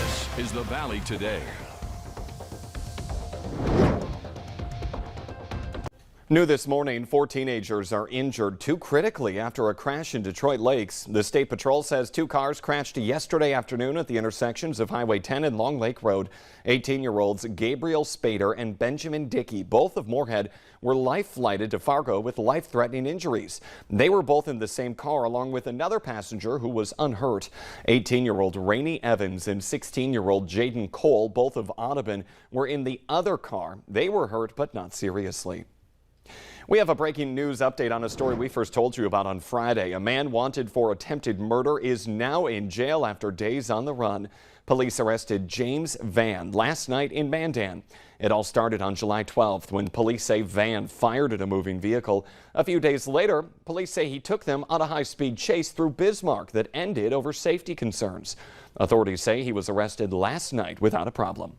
This is the Valley Today. New this morning, 4 teenagers are injured too critically after a crash in Detroit Lakes. The State Patrol says 2 cars crashed yesterday afternoon at the intersections of Highway 10 and Long Lake Road. 18-year-olds Gabriel Spader and Benjamin Dickey, both of Moorhead, were life-flighted to Fargo with life-threatening injuries. They were both in the same car along with another passenger who was unhurt. 18-year-old Rainey Evans and 16-year-old Jaden Cole, both of Audubon, were in the other car. They were hurt but not seriously. We have a breaking news update on a story we first told you about on Friday. A man wanted for attempted murder is now in jail after days on the run. Police arrested James Van last night in Mandan. It all started on July 12th when police say Van fired at a moving vehicle. A few days later, police say he took them on a high-speed chase through Bismarck that ended over safety concerns. Authorities say he was arrested last night without a problem.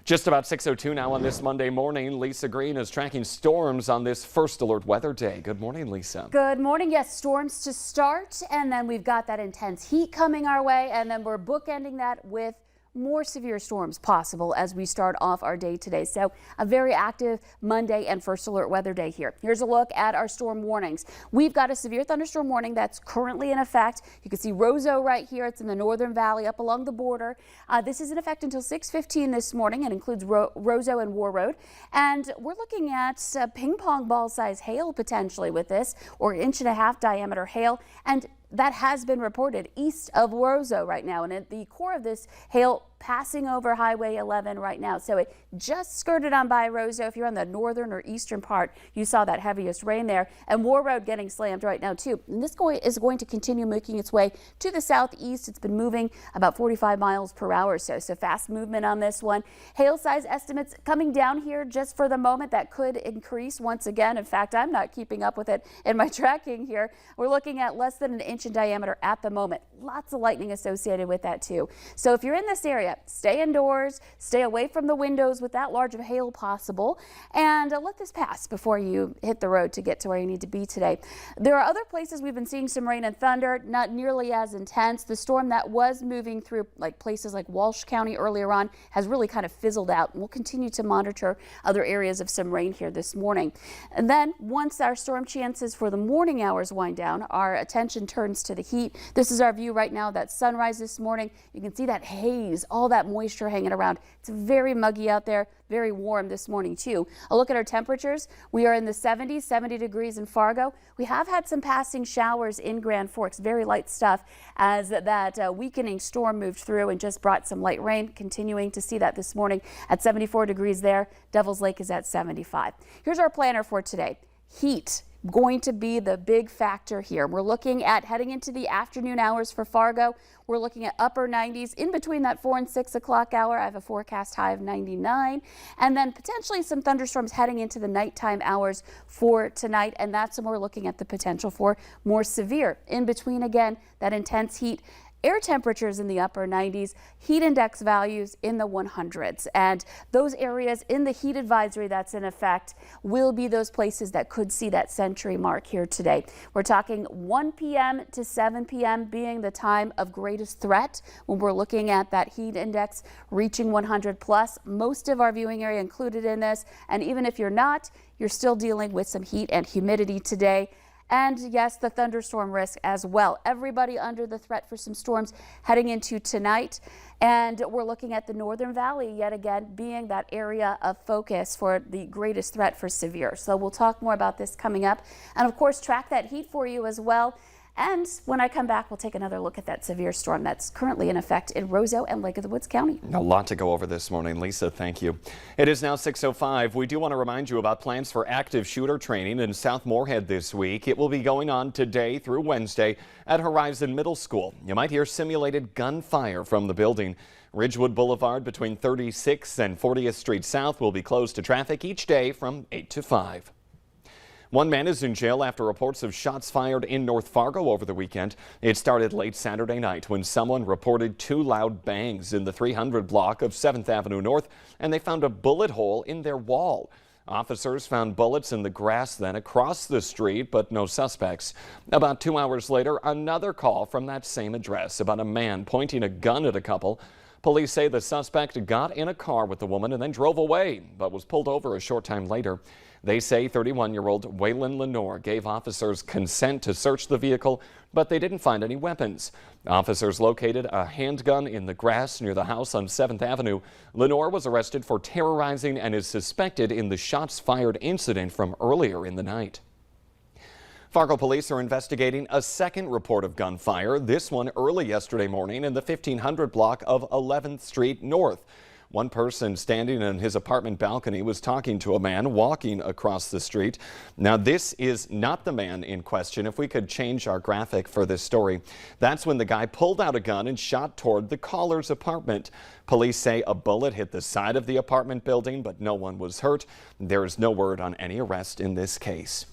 Just about 6:02 now on this Monday morning. Lisa Green is tracking storms on this first alert weather day. Good morning, Lisa. Good morning. Yes, storms to start, and then we've got that intense heat coming our way, and then we're bookending that with more severe storms possible as we start off our day today. So a very active Monday and first alert weather day here. Here's a look at our storm warnings. We've got a severe thunderstorm warning that's currently in effect. You can see Roseau right here. It's in the Northern Valley up along the border. This is in effect until 6:15 this morning and includes Roseau and War Road. And we're looking at ping pong ball size hail potentially with this, or 1.5 inch diameter hail. And that has been reported east of Roseau right now, and at the core of this hail passing over Highway 11 right now. So it just skirted on by Roseau. If you're on the northern or eastern part, you saw that heaviest rain there. And War Road getting slammed right now too. And this is going to continue making its way to the southeast. It's been moving about 45 miles per hour or so. So fast movement on this one. Hail size estimates coming down here just for the moment. That could increase once again. In fact, I'm not keeping up with it in my tracking here. We're looking at less than 1 inch in diameter at the moment. Lots of lightning associated with that too. So if you're in this area, stay indoors, stay away from the windows with that large of hail possible, and let this pass before you hit the road to get to where you need to be today. There are other places we've been seeing some rain and thunder, not nearly as intense. The storm that was moving through places like Walsh County earlier on has really kind of fizzled out. We'll continue to monitor other areas of some rain here this morning. And then once our storm chances for the morning hours wind down, our attention turns to the heat. This is our view right now, that sunrise this morning. You can see that haze, all that moisture hanging around. It's very muggy out there, very warm this morning too. A look at our temperatures. We are in the 70s, 70 degrees in Fargo. We have had some passing showers in Grand Forks, very light stuff, as that weakening storm moved through and just brought some light rain. Continuing to see that this morning at 74 degrees there. Devil's Lake is at 75. Here's our planner for today. Heat going to be the big factor here. We're looking at heading into the afternoon hours for Fargo. We're looking at upper 90s in between that 4 and 6 o'clock hour. I have a forecast high of 99, and then potentially some thunderstorms heading into the nighttime hours for tonight. And that's when we're looking at the potential for more severe in between, again, that intense heat. Air temperatures in the upper 90s, heat index values in the 100s. And those areas in the heat advisory that's in effect will be those places that could see that century mark here today. We're talking 1 p.m. to 7 p.m. being the time of greatest threat when we're looking at that heat index reaching 100 plus. Most of our viewing area included in this. And even if you're not, you're still dealing with some heat and humidity today. And yes, the thunderstorm risk as well. Everybody under the threat for some storms heading into tonight. And we're looking at the Northern Valley yet again being that area of focus for the greatest threat for severe. So we'll talk more about this coming up. And of course, track that heat for you as well. And when I come back, we'll take another look at that severe storm that's currently in effect in Roseau and Lake of the Woods County. A lot to go over this morning. Lisa, thank you. It is now 6:05. We do want to remind you about plans for active shooter training in South Moorhead this week. It will be going on today through Wednesday at Horizon Middle School. You might hear simulated gunfire from the building. Ridgewood Boulevard between 36th and 40th Street South will be closed to traffic each day from 8 to 5. One man is in jail after reports of shots fired in North Fargo over the weekend. It started late Saturday night when someone reported 2 loud bangs in the 300 block of 7th Avenue North, and they found a bullet hole in their wall. Officers found bullets in the grass then across the street, but no suspects. About 2 hours later, another call from that same address about a man pointing a gun at a couple. Police say the suspect got in a car with the woman and then drove away, but was pulled over a short time later. They say 31-year-old Waylon Lenore gave officers consent to search the vehicle, but they didn't find any weapons. Officers located a handgun in the grass near the house on 7th Avenue. Lenore was arrested for terrorizing and is suspected in the shots fired incident from earlier in the night. Fargo police are investigating a second report of gunfire, this one early yesterday morning in the 1500 block of 11th Street North. One person standing in his apartment balcony was talking to a man walking across the street. Now, this is not the man in question. If we could change our graphic for this story. That's when the guy pulled out a gun and shot toward the caller's apartment. Police say a bullet hit the side of the apartment building, but no one was hurt. There is no word on any arrest in this case.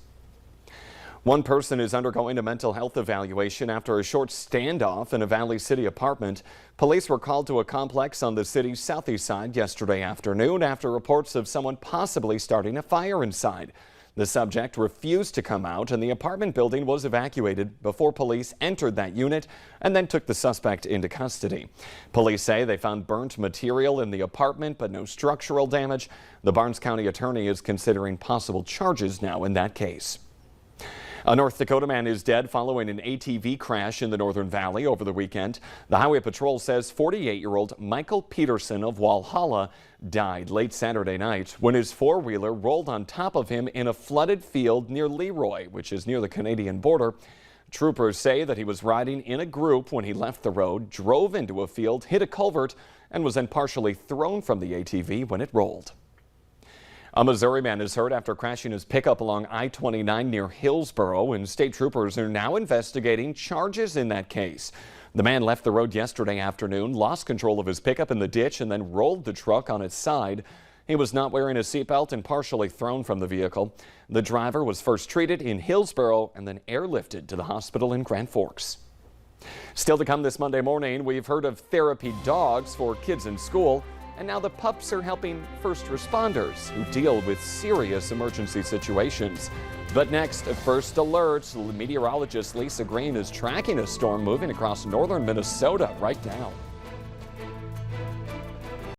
One person is undergoing a mental health evaluation after a short standoff in a Valley City apartment. Police were called to a complex on the city's southeast side yesterday afternoon after reports of someone possibly starting a fire inside. The subject refused to come out and the apartment building was evacuated before police entered that unit and then took the suspect into custody. Police say they found burnt material in the apartment but no structural damage. The Barnes County attorney is considering possible charges now in that case. A North Dakota man is dead following an ATV crash in the Northern Valley over the weekend. The Highway Patrol says 48-year-old Michael Peterson of Walhalla died late Saturday night when his four-wheeler rolled on top of him in a flooded field near Leroy, which is near the Canadian border. Troopers say that he was riding in a group when he left the road, drove into a field, hit a culvert, and was then partially thrown from the ATV when it rolled. A Missouri man is hurt after crashing his pickup along I-29 near Hillsboro, and state troopers are now investigating charges in that case. The man left the road yesterday afternoon, lost control of his pickup in the ditch, and then rolled the truck on its side. He was not wearing a seatbelt and partially thrown from the vehicle. The driver was first treated in Hillsboro and then airlifted to the hospital in Grand Forks. Still to come this Monday morning, we've heard of therapy dogs for kids in school. And now the pups are helping first responders who deal with serious emergency situations. But next, First Alert. Meteorologist Lisa Green is tracking a storm moving across northern Minnesota right now.